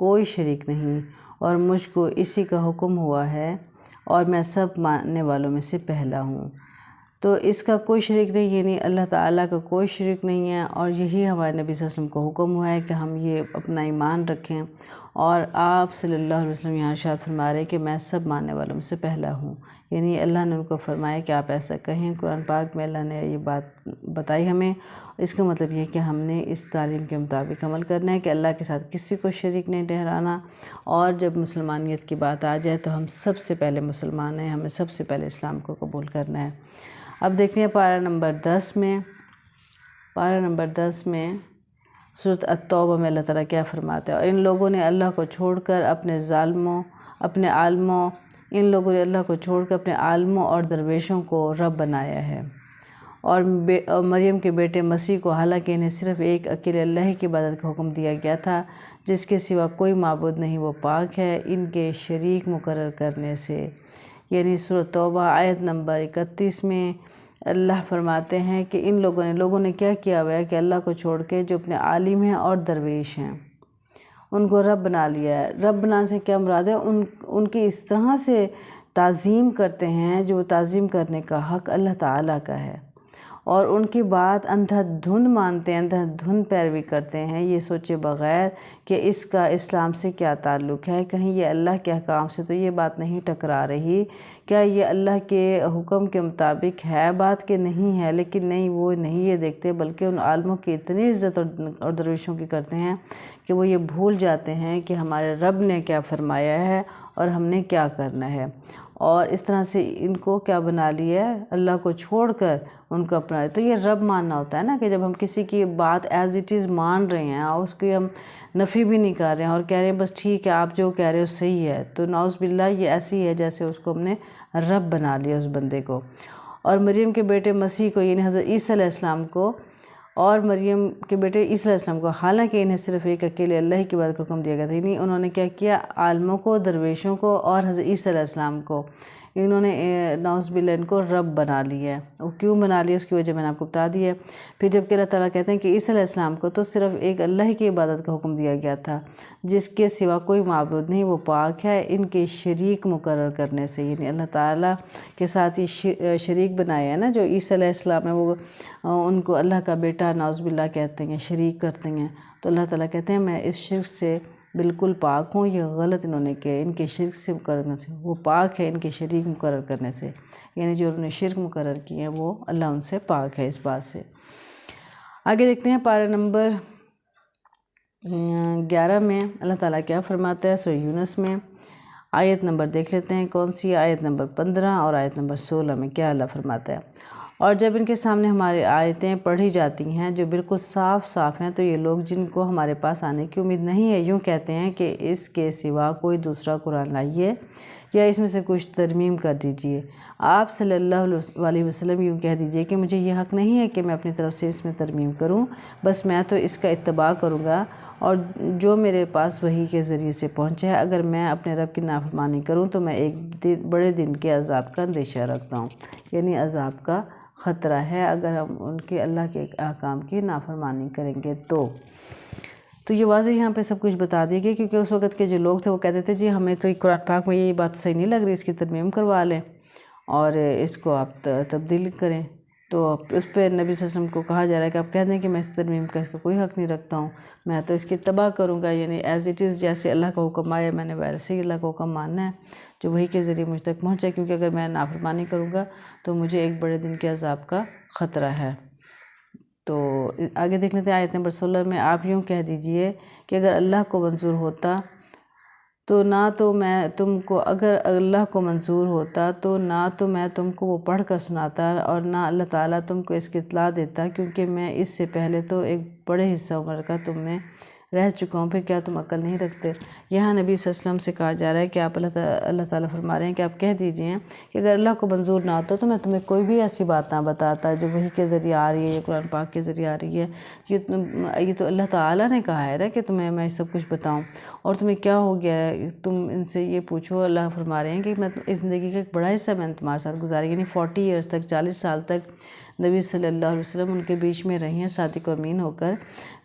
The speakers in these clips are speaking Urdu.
کوئی شریک نہیں اور مجھ کو اسی کا حکم ہوا ہے اور میں سب ماننے والوں میں سے پہلا ہوں۔ تو اس کا کوئی شریک نہیں، یعنی اللہ تعالیٰ کا کوئی شریک نہیں ہے، اور یہی ہمارے نبی صلی اللہ علیہ وسلم کو حکم ہوا ہے کہ ہم یہ اپنا ایمان رکھیں۔ اور آپ صلی اللہ علیہ وسلم یہاں ارشاد فرما رہے ہیں کہ میں سب ماننے والوں میں سے پہلا ہوں، یعنی اللہ نے ان کو فرمایا کہ آپ ایسا کہیں۔ قرآن پاک میں اللہ نے یہ بات بتائی ہمیں، اس کا مطلب یہ ہے کہ ہم نے اس تعلیم کے مطابق عمل کرنا ہے کہ اللہ کے ساتھ کسی کو شریک نہیں ٹھہرانا، اور جب مسلمانیت کی بات آ جائے تو ہم سب سے پہلے مسلمان ہیں، ہمیں سب سے پہلے اسلام کو قبول کرنا ہے۔ اب دیکھتے ہیں پارہ نمبر 10 میں سورۃ التوبہ میں اللہ تعالیٰ کیا فرماتا ہے، اور ان لوگوں نے اللہ کو چھوڑ کر اپنے عالموں اور درویشوں کو رب بنایا ہے، اور مریم کے بیٹے مسیح کو، حالانکہ انہیں صرف ایک اکیلے اللہ کی عبادت کا حکم دیا گیا تھا جس کے سوا کوئی معبود نہیں، وہ پاک ہے ان کے شریک مقرر کرنے سے۔ یعنی سورۃ توبہ آیت نمبر 31 میں اللہ فرماتے ہیں کہ ان لوگوں نے کیا کیا ہوا ہے کہ اللہ کو چھوڑ کے جو اپنے عالم ہیں اور درویش ہیں ان کو رب بنا لیا ہے۔ رب بنانے سے کیا مراد ہے؟ ان کی اس طرح سے تعظیم کرتے ہیں جو تعظیم کرنے کا حق اللہ تعالیٰ کا ہے، اور ان کی بات اندھا دھند مانتے ہیں، اندھا دھند پیروی کرتے ہیں، یہ سوچے بغیر کہ اس کا اسلام سے کیا تعلق ہے، کہیں یہ اللہ کے احکام سے تو یہ بات نہیں ٹکرا رہی، کیا یہ اللہ کے حکم کے مطابق ہے بات کہ نہیں ہے؟ لیکن نہیں، وہ نہیں یہ دیکھتے، بلکہ ان عالموں کی اتنی عزت اور درویشوں کی کرتے ہیں کہ وہ یہ بھول جاتے ہیں کہ ہمارے رب نے کیا فرمایا ہے اور ہم نے کیا کرنا ہے، اور اس طرح سے ان کو کیا بنا لیا ہے، اللہ کو چھوڑ کر ان کو اپنا۔ تو یہ رب ماننا ہوتا ہے نا، کہ جب ہم کسی کی بات ایز اٹ از مان رہے ہیں اور اس کی ہم نفی بھی نہیں کر رہے ہیں اور کہہ رہے ہیں بس ٹھیک ہے آپ جو کہہ رہے ہو صحیح ہے، تو نعوذ باللہ یہ ایسی ہے جیسے اس کو ہم نے رب بنا لیا اس بندے کو۔ اور مریم کے بیٹے مسیح کو، یعنی حضرت عیسیٰ علیہ السلام کو، اور مریم کے بیٹے عیسیٰ علیہ السلام کو، حالانکہ انہیں صرف ایک اکیلے اللہ کی عبادت کا حکم دیا گیا تھا، یعنی انہوں نے کیا کیا، عالموں کو، درویشوں کو اور حضرت عیسیٰ علیہ السلام کو، انہوں نے نعوذ باللہ ان کو رب بنا لیا ہے۔ وہ کیوں بنا لیا اس کی وجہ میں نے آپ کو بتا دی ہے۔ پھر جب کہ اللہ تعالیٰ کہتے ہیں کہ عیسیٰ علیہ السلام کو تو صرف ایک اللہ کی عبادت کا حکم دیا گیا تھا جس کے سوا کوئی معبود نہیں، وہ پاک ہے ان کے شریک مقرر کرنے سے، یعنی اللہ تعالیٰ کے ساتھ یہ شریک بنایا ہے نا، جو عیسیٰ علیہ السلام ہے وہ ان کو اللہ کا بیٹا نعوذ باللہ کہتے ہیں، شریک کرتے ہیں، تو اللہ تعالیٰ کہتے ہیں میں اس شرک سے بالکل پاک ہوں، یہ غلط انہوں نے کیا ان کے شرک سے مقرر کرنے سے، وہ پاک ہے ان کے شریک مقرر کرنے سے، یعنی جو انہوں نے شرک مقرر کیے ہیں وہ اللہ ان سے پاک ہے اس بات سے۔ آگے دیکھتے ہیں پارہ نمبر 11 میں اللہ تعالیٰ کیا فرماتا ہے، سورہ یونس میں آیت نمبر دیکھ لیتے ہیں کون سی، آیت نمبر 15 اور آیت نمبر 16 میں کیا اللہ فرماتا ہے۔ اور جب ان کے سامنے ہماری آیتیں پڑھی جاتی ہیں جو بالکل صاف ہیں تو یہ لوگ جن کو ہمارے پاس آنے کی امید نہیں ہے یوں کہتے ہیں کہ اس کے سوا کوئی دوسرا قرآن لائیے یا اس میں سے کچھ ترمیم کر دیجئے۔ آپ صلی اللہ علیہ وسلم یوں کہہ دیجئے کہ مجھے یہ حق نہیں ہے کہ میں اپنی طرف سے اس میں ترمیم کروں، بس میں تو اس کا اتباع کروں گا اور جو میرے پاس وحی کے ذریعے سے پہنچا ہے، اگر میں اپنے رب کی نافرمانی کروں تو میں ایک بڑے دن کے عذاب کا اندیشہ رکھتا ہوں، یعنی عذاب کا خطرہ ہے اگر ہم ان کے اللہ کے احکام کی نافرمانی کریں گے تو یہ واضح یہاں پہ سب کچھ بتا دیا گیا، کیونکہ اس وقت کے جو لوگ تھے وہ کہتے تھے جی ہمیں تو قرآن پاک میں یہ بات صحیح نہیں لگ رہی، اس کی ترمیم کروا لیں اور اس کو آپ تبدیل کریں، تو اس پہ نبی صلی اللہ علیہ وسلم کو کہا جا رہا ہے کہ آپ کہہ دیں کہ میں اس ترمیم کا اس کا کوئی حق نہیں رکھتا ہوں، میں تو اس کی اتباع کروں گا، یعنی ایز اٹ از جیسے اللہ کا حکم آیا میں نے ویسے ہی اللہ کا حکم ماننا ہے جو وحی کے ذریعے مجھ تک پہنچا ہے، کیونکہ اگر میں نافرمانی کروں گا تو مجھے ایک بڑے دن کے عذاب کا خطرہ ہے۔ تو آگے دیکھ لیتے ہیں آیت نمبر 16 میں، آپ یوں کہہ دیجئے کہ اگر اللہ کو منظور ہوتا تو نہ تو میں تم کو، اگر اللہ کو منظور ہوتا تو نہ تو میں تم کو وہ پڑھ کر سناتا اور نہ اللہ تعالیٰ تم کو اس کی اطلاع دیتا، کیونکہ میں اس سے پہلے تو ایک بڑے حصہ عمر کا تم میں رہ چکا ہوں، پھر کیا تم عقل نہیں رکھتے؟ یہاں نبی صلی اللہ علیہ وسلم سے کہا جا رہا ہے کہ آپ اللہ تعالیٰ فرما رہے ہیں کہ آپ کہہ دیجئے کہ اگر اللہ کو منظور نہ ہوتا تو میں تمہیں کوئی بھی ایسی بات نہ بتاتا جو وحی کے ذریعے آ رہی ہے یا قرآن پاک کے ذریعے آ رہی ہے، یہ تو اللہ تعالیٰ نے کہا ہے نا کہ تمہیں میں سب کچھ بتاؤں، اور تمہیں کیا ہو گیا ہے، تم ان سے یہ پوچھو۔ اللہ فرما رہے ہیں کہ میں اس زندگی کا ایک بڑا حصہ میں نے تمہارے ساتھ گزارا، یعنی 40 ایئرز تک، 40 سال تک نبی صلی اللہ علیہ وسلم ان کے بیچ میں رہی ہیں صادق و امین ہو کر،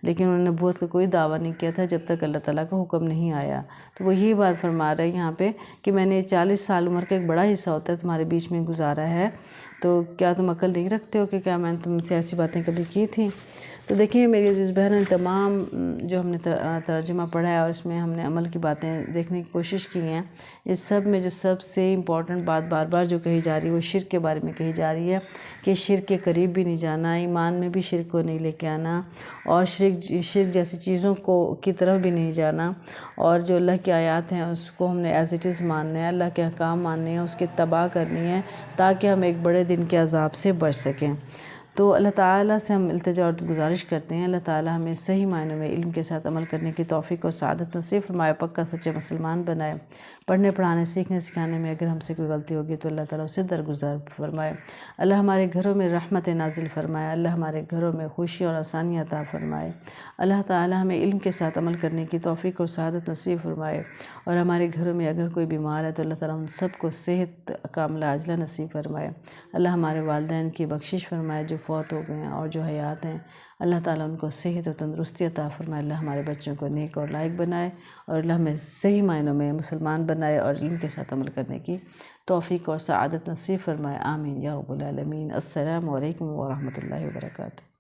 لیکن انہوں نے نبوت کا کوئی دعویٰ نہیں کیا تھا جب تک اللہ تعالیٰ کا حکم نہیں آیا۔ تو وہ یہی بات فرما رہے ہیں یہاں پہ کہ میں نے 40 سال عمر کا ایک بڑا حصہ ہوتا ہے تمہارے بیچ میں گزارا ہے، تو کیا تم عقل نہیں رکھتے ہو کہ کیا میں نے تم سے ایسی باتیں کبھی کی تھیں؟ تو دیکھیں میری عزیز بہنیں، تمام جو ہم نے ترجمہ پڑھا ہے اور اس میں ہم نے عمل کی باتیں دیکھنے کی کوشش کی ہیں، اس سب میں جو سب سے امپورٹنٹ بات بار بار جو کہی جا رہی ہے وہ شرک کے بارے میں کہی جا رہی ہے کہ شرک کے قریب بھی نہیں جانا، ایمان میں بھی شرک کو نہیں لے کے آنا، اور شرک جیسی چیزوں کی طرف بھی نہیں جانا، اور جو اللہ کی آیات ہیں اس کو ہم نے ایز اٹ از ماننا ہے، اللہ کے احکام ماننے ہیں، اس کی اتباع کرنی ہے تاکہ ہم ایک بڑے دن کے عذاب سے بچ سکیں۔ تو اللہ تعالیٰ سے ہم التجا اور گزارش کرتے ہیں اللہ تعالیٰ ہمیں صحیح معنوں میں علم کے ساتھ عمل کرنے کی توفیق اور سعادت نصیب فرمائے، پکا سچے مسلمان بنائے، پڑھنے پڑھانے سیکھنے سکھانے میں اگر ہم سے کوئی غلطی ہوگی تو اللہ تعالیٰ اسے درگزر فرمائے۔ اللہ ہمارے گھروں میں رحمت نازل فرمائے، اللہ ہمارے گھروں میں خوشی اور آسانی عطا فرمائے، اللہ تعالیٰ ہمیں علم کے ساتھ عمل کرنے کی توفیق اور سعادت نصیب فرمائے، اور ہمارے گھروں میں اگر کوئی بیمار ہے تو اللہ تعالیٰ ان سب کو صحت کاملہ عاجلہ نصیب فرمائے، اللہ ہمارے والدین کی بخشش فرمائے جو فوت ہو گئے ہیں اور جو حیات ہیں، اللہ تعالیٰ ان کو صحت و تندرستی عطا فرمائے، اللہ ہمارے بچوں کو نیک اور لائق بنائے، اور اللہ ہمیں صحیح معنوں میں مسلمان بنائے اور علم کے ساتھ عمل کرنے کی توفیق اور سعادت نصیب فرمائے، آمین یا رب العالمین۔ السلام علیکم ورحمۃ اللہ وبرکاتہ۔